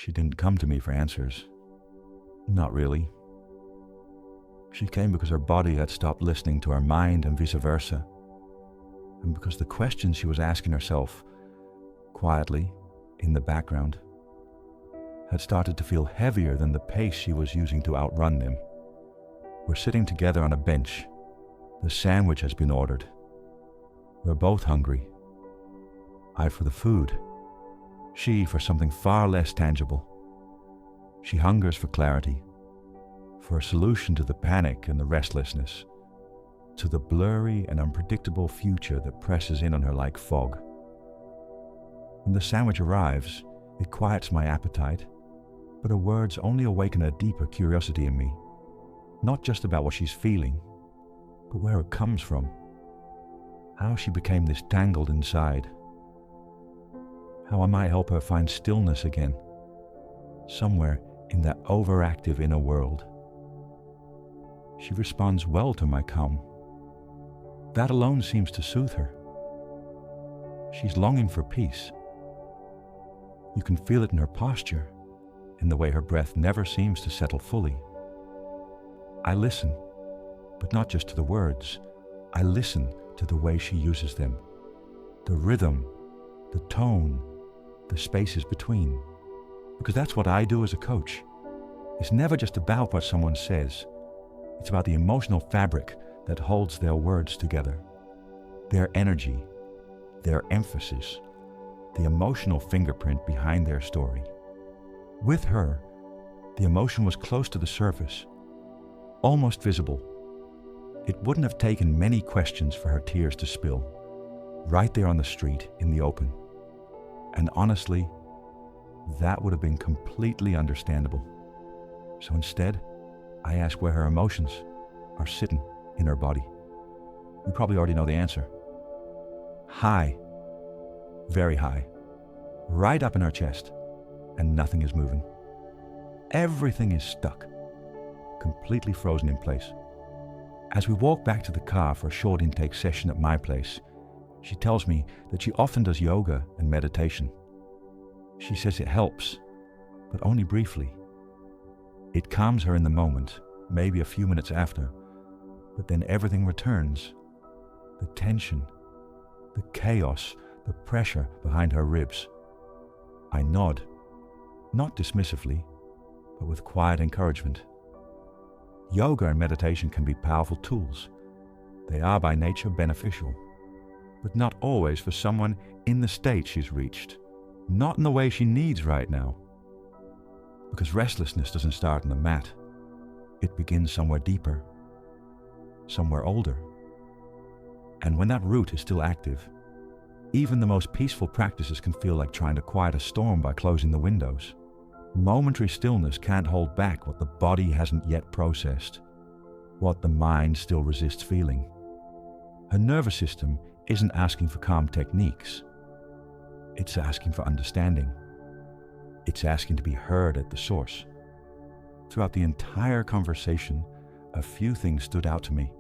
She didn't come to me for answers. Not really. She came because her body had stopped listening to her mind and vice versa. And because the questions she was asking herself, quietly, in the background, had started to feel heavier than the pace she was using to outrun them. We're sitting together on a bench. The sandwich has been ordered. We're both hungry. I for the food. She for something far less tangible. She hungers for clarity, for a solution to the panic and the restlessness, to the blurry and unpredictable future that presses in on her like fog. When the sandwich arrives, it quiets my appetite, but her words only awaken a deeper curiosity in me, not just about what she's feeling, but where it comes from, how she became this tangled inside, how I might help her find stillness again, somewhere in that overactive inner world. She responds well to my calm. That alone seems to soothe her. She's longing for peace. You can feel it in her posture, in the way her breath never seems to settle fully. I listen, but not just to the words. I listen to the way she uses them, the rhythm, the tone, the spaces between. Because that's what I do as a coach. It's never just about what someone says. It's about the emotional fabric that holds their words together, their energy, their emphasis, the emotional fingerprint behind their story. With her, the emotion was close to the surface, almost visible. It wouldn't have taken many questions for her tears to spill, right there on the street in the open. And honestly, that would have been completely understandable. So instead, I ask where her emotions are sitting in her body. You probably already know the answer. High, very high, right up in her chest, and nothing is moving. Everything is stuck, completely frozen in place. As we walk back to the car for a short intake session at my place, she tells me that she often does yoga and meditation. She says it helps, but only briefly. It calms her in the moment, maybe a few minutes after, but then everything returns. The tension, the chaos, the pressure behind her ribs. I nod, not dismissively, but with quiet encouragement. Yoga and meditation can be powerful tools. They are by nature beneficial, but not always for someone in the state she's reached, not in the way she needs right now. Because restlessness doesn't start on the mat. It begins somewhere deeper, somewhere older. And when that root is still active, even the most peaceful practices can feel like trying to quiet a storm by closing the windows. Momentary stillness can't hold back what the body hasn't yet processed, what the mind still resists feeling. Her nervous system isn't asking for calm techniques. It's asking for understanding. It's asking to be heard at the source. Throughout the entire conversation, a few things stood out to me,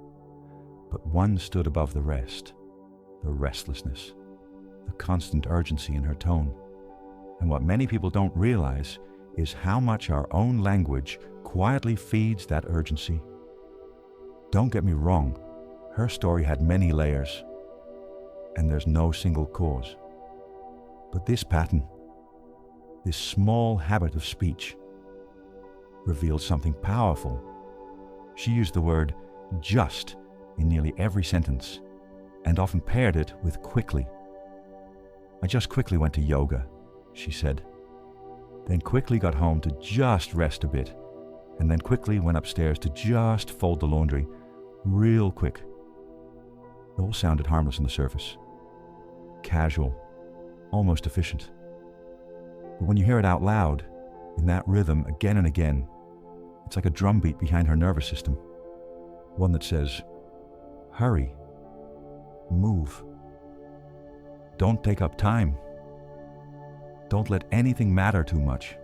but one stood above the rest: the restlessness, the constant urgency in her tone. And what many people don't realize is how much our own language quietly feeds that urgency. Don't get me wrong, her story had many layers, and there's no single cause. But this pattern, this small habit of speech, revealed something powerful. She used the word just in nearly every sentence, and often paired it with quickly. I just quickly went to yoga, she said, then quickly got home to just rest a bit, and then quickly went upstairs to just fold the laundry, real quick. It all sounded harmless on the surface, casual, almost efficient. But when you hear it out loud, in that rhythm again and again, it's like a drumbeat behind her nervous system, one that says, hurry, move, don't take up time, don't let anything matter too much.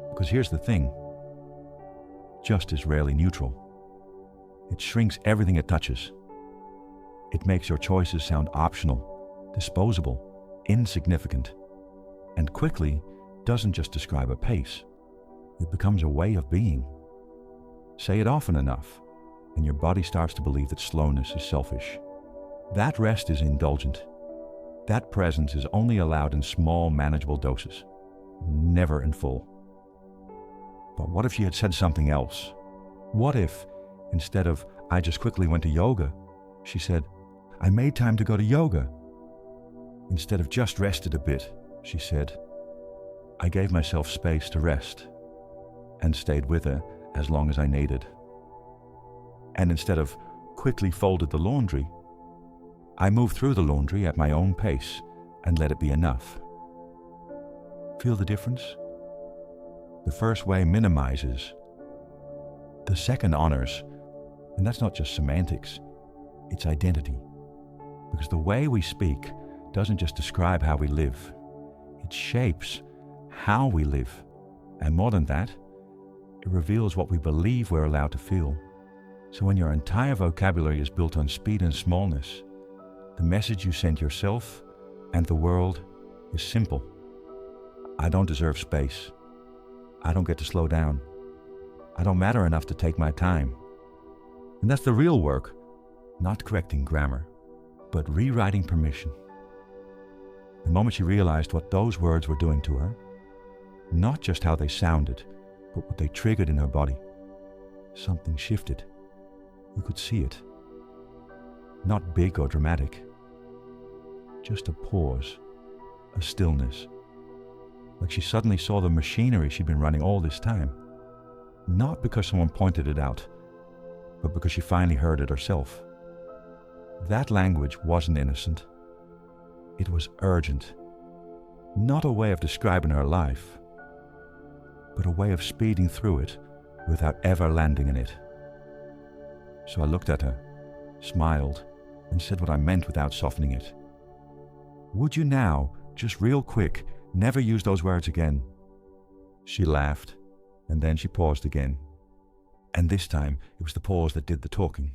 Because here's the thing, just is rarely neutral. It shrinks everything it touches. It makes your choices sound optional, disposable, insignificant. And quickly doesn't just describe a pace. It becomes a way of being. Say it often enough, and your body starts to believe that slowness is selfish. That rest is indulgent. That presence is only allowed in small, manageable doses, never in full. But what if she had said something else? What if, instead of, "I just quickly went to yoga," she said, "I made time to go to yoga"? Instead of "just rested a bit," she said, "I gave myself space to rest," and stayed with her as long as I needed. And instead of "quickly folded the laundry," I moved through the laundry at my own pace and let it be enough. Feel the difference? The first way minimizes. The second honors, and that's not just semantics, it's identity. Because the way we speak doesn't just describe how we live, it shapes how we live. And more than that, it reveals what we believe we're allowed to feel. So when your entire vocabulary is built on speed and smallness, the message you send yourself and the world is simple. I don't deserve space. I don't get to slow down. I don't matter enough to take my time. And that's the real work, not correcting grammar, but rewriting permission. The moment she realized what those words were doing to her, not just how they sounded, but what they triggered in her body, something shifted. You could see it. Not big or dramatic. Just a pause, a stillness. Like she suddenly saw the machinery she'd been running all this time. Not because someone pointed it out, but because she finally heard it herself. That language wasn't innocent. It was urgent. Not a way of describing her life, but a way of speeding through it without ever landing in it. So I looked at her, smiled, and said what I meant without softening it. Would you now, just real quick, never use those words again? She laughed, and then she paused again. And this time, it was the pause that did the talking.